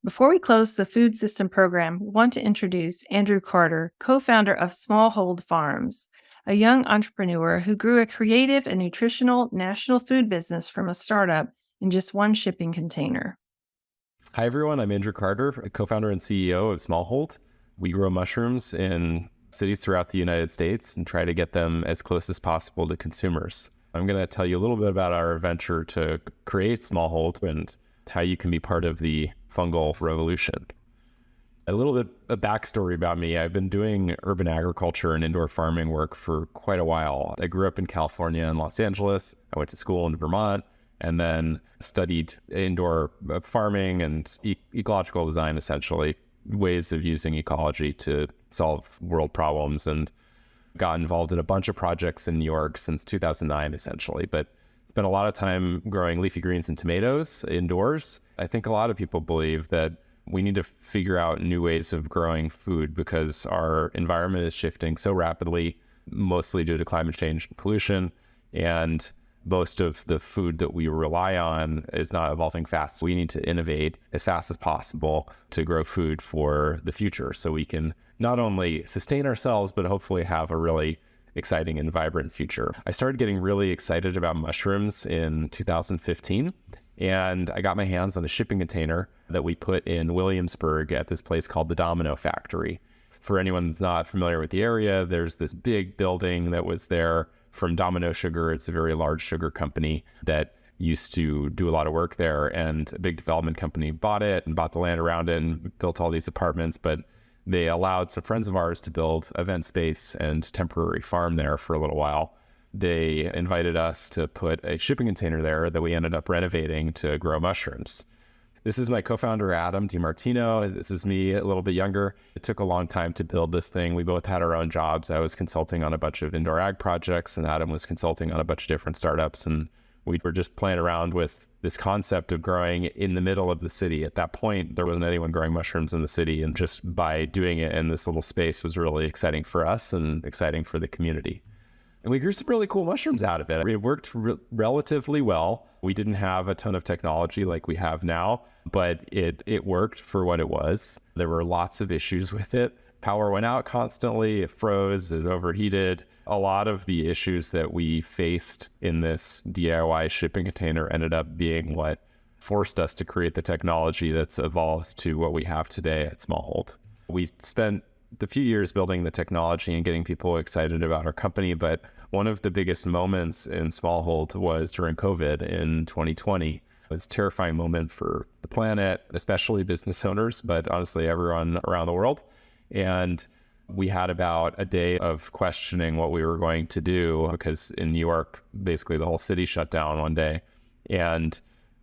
Before we close the food system program, we want to introduce Andrew Carter, co-founder of Smallhold Farms, a young entrepreneur who grew a creative and nutritional national food business from a startup in just one shipping container. Hi, everyone. I'm Andrew Carter, a co-founder and CEO of Smallhold. We grow mushrooms in cities throughout the United States and try to get them as close as possible to consumers. I'm going to tell you a little bit about our venture to create Smallhold and how you can be part of the fungal revolution. A little bit of backstory about me. I've been doing urban agriculture and indoor farming work for quite a while. I grew up in California and Los Angeles. I went to school in Vermont and then studied indoor farming and ecological design, essentially, ways of using ecology to solve world problems, and got involved in a bunch of projects in New York since 2009, essentially. But spent a lot of time growing leafy greens and tomatoes indoors. I think a lot of people believe that we need to figure out new ways of growing food because our environment is shifting so rapidly, mostly due to climate change and pollution. And most of the food that we rely on is not evolving fast. We need to innovate as fast as possible to grow food for the future so we can not only sustain ourselves, but hopefully have a really exciting and vibrant future. I started getting really excited about mushrooms in 2015, and I got my hands on a shipping container that we put in Williamsburg at this place called the Domino Factory. For anyone that's not familiar with the area, there's this big building that was there from Domino Sugar. It's a very large sugar company that used to do a lot of work there, and a big development company bought it and bought the land around it and built all these apartments, but they allowed some friends of ours to build event space and temporary farm there for a little while. They invited us to put a shipping container there that we ended up renovating to grow mushrooms. This is my co-founder, Adam DiMartino. This is me, a little bit younger. It took a long time to build this thing. We both had our own jobs. I was consulting on a bunch of indoor ag projects, and Adam was consulting on a bunch of different startups. And we were just playing around with this concept of growing in the middle of the city. At that point, there wasn't anyone growing mushrooms in the city. And just by doing it in this little space was really exciting for us and exciting for the community. And we grew some really cool mushrooms out of it. It worked relatively well. We didn't have a ton of technology like we have now, but it worked for what it was. There were lots of issues with it. Power went out constantly, it froze, it overheated. A lot of the issues that we faced in this DIY shipping container ended up being what forced us to create the technology that's evolved to what we have today at Smallhold. We spent a few years building the technology and getting people excited about our company, but one of the biggest moments in Smallhold was during COVID in 2020. It was a terrifying moment for the planet, especially business owners, but honestly everyone around the world. And we had about a day of questioning what we were going to do because in New York, basically the whole city shut down one day and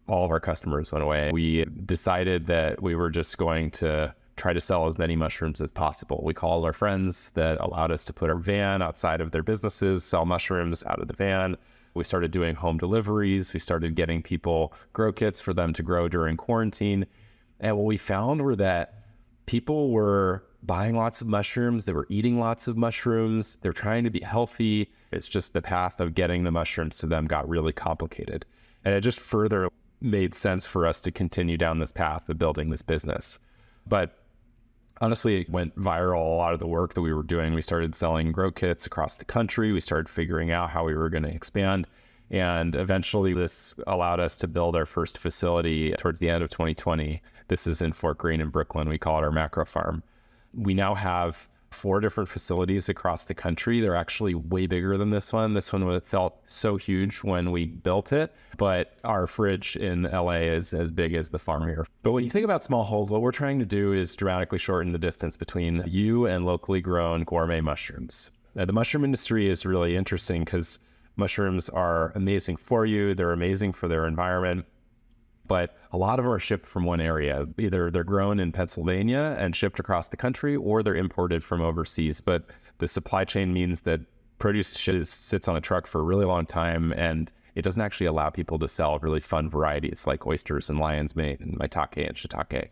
all of our customers went away. We decided that we were just going to try to sell as many mushrooms as possible. We called our friends that allowed us to put our van outside of their businesses, sell mushrooms out of the van. We started doing home deliveries. We started getting people grow kits for them to grow during quarantine. And what we found were that people were buying lots of mushrooms. They were eating lots of mushrooms. They're trying to be healthy. It's just the path of getting the mushrooms to them got really complicated. And it just further made sense for us to continue down this path of building this business. But honestly, it went viral. A lot of the work that we were doing, we started selling grow kits across the country. We started figuring out how we were going to expand. And eventually this allowed us to build our first facility towards the end of 2020. This is in Fort Greene in Brooklyn. We call it our macro farm. We now have 4 different facilities across the country. They're actually way bigger than this one. This one felt so huge when we built it, but our fridge in LA is as big as the farm here. But when you think about Smallhold, what we're trying to do is dramatically shorten the distance between you and locally grown gourmet mushrooms. Now, the mushroom industry is really interesting because mushrooms are amazing for you. They're amazing for their environment. But a lot of them are shipped from one area. Either they're grown in Pennsylvania and shipped across the country, or they're imported from overseas. But the supply chain means that produce sits on a truck for a really long time, and it doesn't actually allow people to sell really fun varieties like oysters and lion's mane and maitake and shiitake.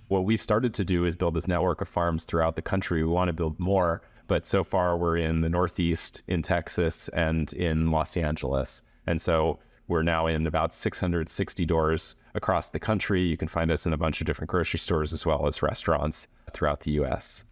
What we've started to do is build this network of farms throughout the country. We want to build more, but so far we're in the Northeast, in Texas, and in Los Angeles. And so we're now in about 660 doors across the country. You can find us in a bunch of different grocery stores as well as restaurants throughout the US.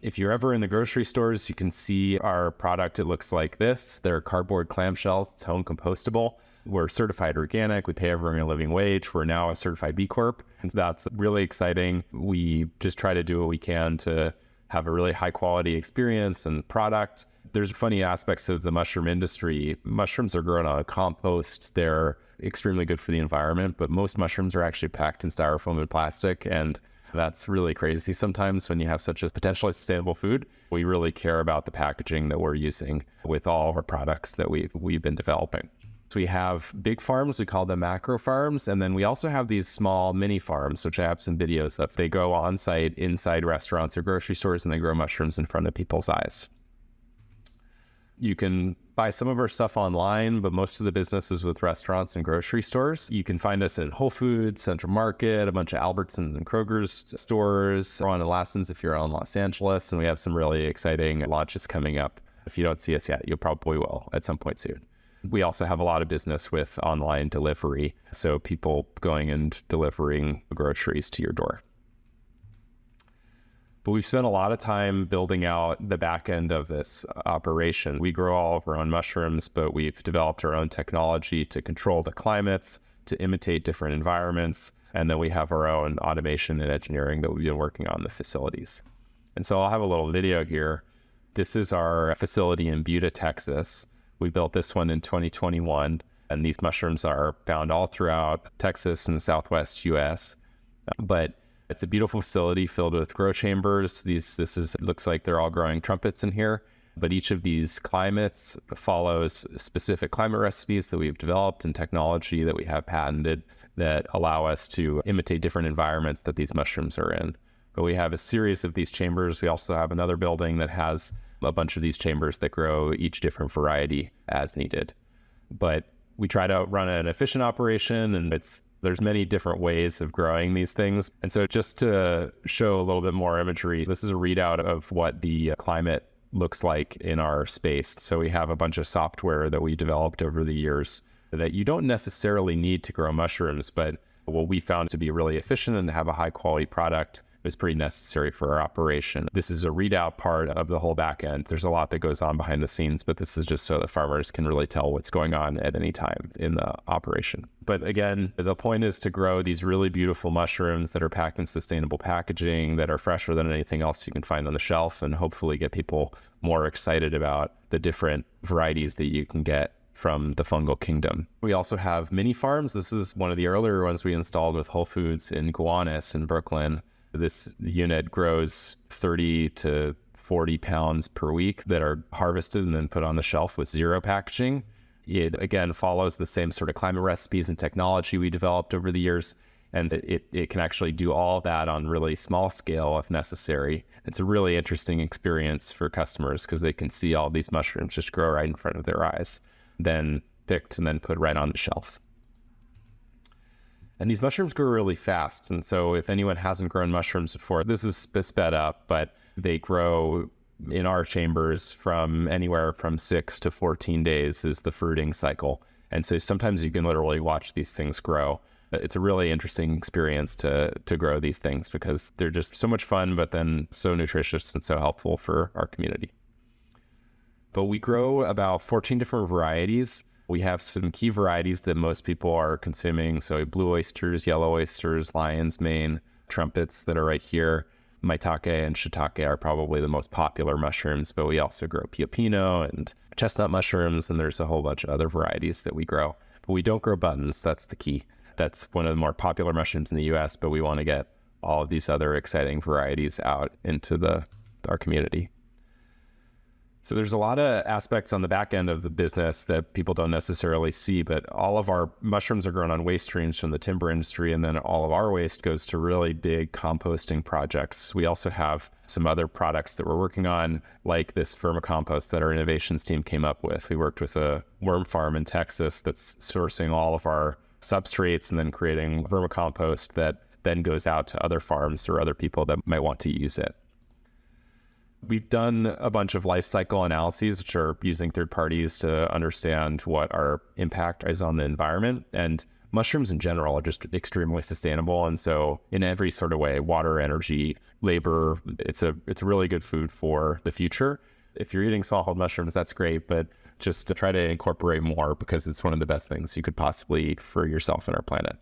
If you're ever in the grocery stores, you can see our product. It looks like this. They're cardboard clamshells. It's home compostable. We're certified organic. We pay everyone a living wage. We're now a certified B Corp. And that's really exciting. We just try to do what we can to have a really high quality experience and product. There's funny aspects of the mushroom industry. Mushrooms are grown on compost. They're extremely good for the environment, but most mushrooms are actually packed in styrofoam and plastic. And that's really crazy sometimes when you have such a potentially sustainable food. We really care about the packaging that we're using with all of our products that we've been developing. So we have big farms, we call them macro farms. And then we also have these small mini farms, which I have some videos of. They go on site inside restaurants or grocery stores and they grow mushrooms in front of people's eyes. You can buy some of our stuff online, but most of the business is with restaurants and grocery stores. You can find us in Whole Foods, Central Market, a bunch of Albertsons and Kroger's stores. We're on in Lassen's if you're in Los Angeles, and we have some really exciting launches coming up. If you don't see us yet, you probably will at some point soon. We also have a lot of business with online delivery, so people going and delivering groceries to your door. But we've spent a lot of time building out the back end of this operation. We grow all of our own mushrooms, but we've developed our own technology to control the climates, to imitate different environments. And then we have our own automation and engineering that we've been working on in the facilities. And so I'll have a little video here. This is our facility in Buda, Texas. We built this one in 2021, and these mushrooms are found all throughout Texas and the Southwest US. But it's a beautiful facility filled with grow chambers. Looks like they're all growing trumpets in here, but each of these climates follows specific climate recipes that we've developed and technology that we have patented that allow us to imitate different environments that these mushrooms are in. But we have a series of these chambers. We also have another building that has a bunch of these chambers that grow each different variety as needed. But we try to run an efficient operation, and there's many different ways of growing these things. And so just to show a little bit more imagery, this is a readout of what the climate looks like in our space. So we have a bunch of software that we developed over the years that you don't necessarily need to grow mushrooms, but what we found to be really efficient and to have a high quality product was pretty necessary for our operation. This is a readout part of the whole back end. There's a lot that goes on behind the scenes, but this is just so the farmers can really tell what's going on at any time in the operation. But again, the point is to grow these really beautiful mushrooms that are packed in sustainable packaging, that are fresher than anything else you can find on the shelf, and hopefully get people more excited about the different varieties that you can get from the fungal kingdom. We also have mini farms. This is one of the earlier ones we installed with Whole Foods in Gowanus in Brooklyn. This unit grows 30 to 40 pounds per week that are harvested and then put on the shelf with zero packaging. It, again, follows the same sort of climate recipes and technology we developed over the years. And it can actually do all of that on really small scale if necessary. It's a really interesting experience for customers because they can see all these mushrooms just grow right in front of their eyes, then picked and then put right on the shelf. And these mushrooms grow really fast. And so if anyone hasn't grown mushrooms before, this is sped up, but they grow in our chambers from anywhere from 6 to 14 days is the fruiting cycle. And so sometimes you can literally watch these things grow. It's a really interesting experience to grow these things because they're just so much fun, but then so nutritious and so helpful for our community. But we grow about 14 different varieties. We have some key varieties that most people are consuming. So blue oysters, yellow oysters, lion's mane, trumpets that are right here. Maitake and shiitake are probably the most popular mushrooms, but we also grow pioppino and chestnut mushrooms, and there's a whole bunch of other varieties that we grow. But we don't grow buttons. That's the key. That's one of the more popular mushrooms in the US, but we want to get all of these other exciting varieties out into our community. So there's a lot of aspects on the back end of the business that people don't necessarily see, but all of our mushrooms are grown on waste streams from the timber industry, and then all of our waste goes to really big composting projects. We also have some other products that we're working on, like this vermicompost that our innovations team came up with. We worked with a worm farm in Texas that's sourcing all of our substrates and then creating vermicompost that then goes out to other farms or other people that might want to use it. We've done a bunch of life cycle analyses, which are using third parties to understand what our impact is on the environment. And mushrooms in general are just extremely sustainable. And so in every sort of way, water, energy, labor, it's a really good food for the future. If you're eating smallhold mushrooms, that's great, but just to try to incorporate more because it's one of the best things you could possibly eat for yourself and our planet.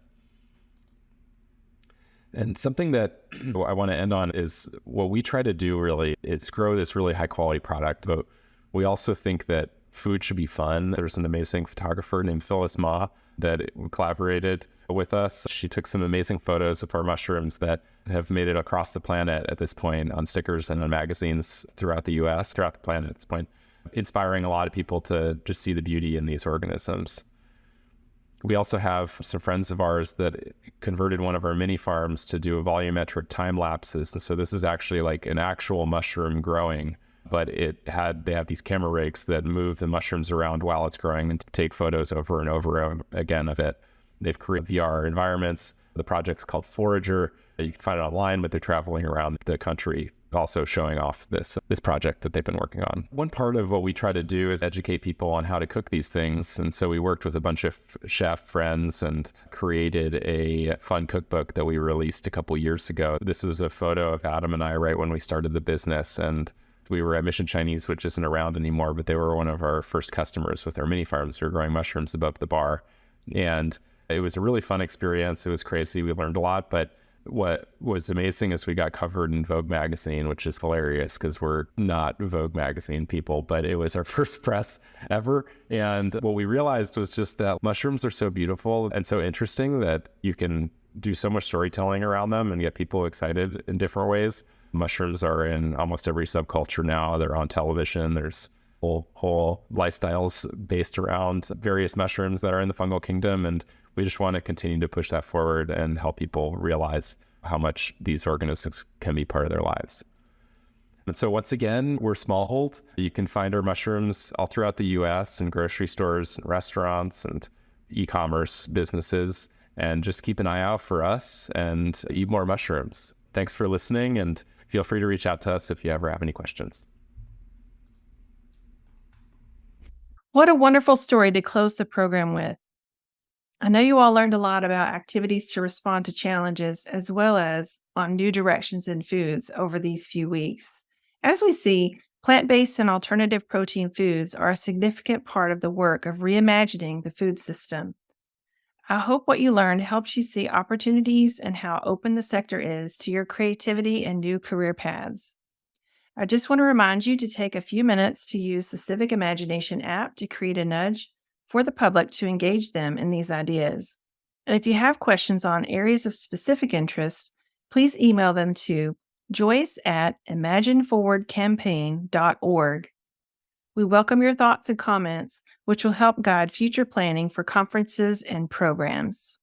And something that I want to end on is what we try to do really is grow this really high quality product, but we also think that food should be fun. There's an amazing photographer named Phyllis Ma that collaborated with us. She took some amazing photos of our mushrooms that have made it across the planet at this point on stickers and on magazines throughout the US, throughout the planet at this point, inspiring a lot of people to just see the beauty in these organisms. We also have some friends of ours that converted one of our mini farms to do volumetric time lapses. And so this is actually like an actual mushroom growing but they have these camera rigs that move the mushrooms around while it's growing and take photos over and over again of it. They've created VR environments. The project's called Forager. You can find it online, but they're traveling around the country also showing off this project that they've been working on. One part of what we try to do is educate people on how to cook these things. And so we worked with a bunch of chef friends and created a fun cookbook that we released a couple years ago. This is a photo of Adam and I right when we started the business. And we were at Mission Chinese, which isn't around anymore, but they were one of our first customers with our mini farms. We were growing mushrooms above the bar. And it was a really fun experience. It was crazy. We learned a lot, but what was amazing is we got covered in Vogue magazine, which is hilarious because we're not Vogue magazine people, but it was our first press ever. And what we realized was just that mushrooms are so beautiful and so interesting that you can do so much storytelling around them and get people excited in different ways. Mushrooms are in almost every subculture now. They're on television. There's whole lifestyles based around various mushrooms that are in the fungal kingdom. And we just want to continue to push that forward and help people realize how much these organisms can be part of their lives. And so once again, we're Smallhold. You can find our mushrooms all throughout the US in grocery stores and restaurants and e-commerce businesses. And just keep an eye out for us and eat more mushrooms. Thanks for listening, and feel free to reach out to us if you ever have any questions. What a wonderful story to close the program with. I know you all learned a lot about activities to respond to challenges as well as on new directions in foods over these few weeks. As we see, plant-based and alternative protein foods are a significant part of the work of reimagining the food system. I hope what you learned helps you see opportunities and how open the sector is to your creativity and new career paths. I just want to remind you to take a few minutes to use the Civic Imagination app to create a nudge for the public to engage them in these ideas. And if you have questions on areas of specific interest, please email them to joyce@imagineforwardcampaign.org. We welcome your thoughts and comments, which will help guide future planning for conferences and programs.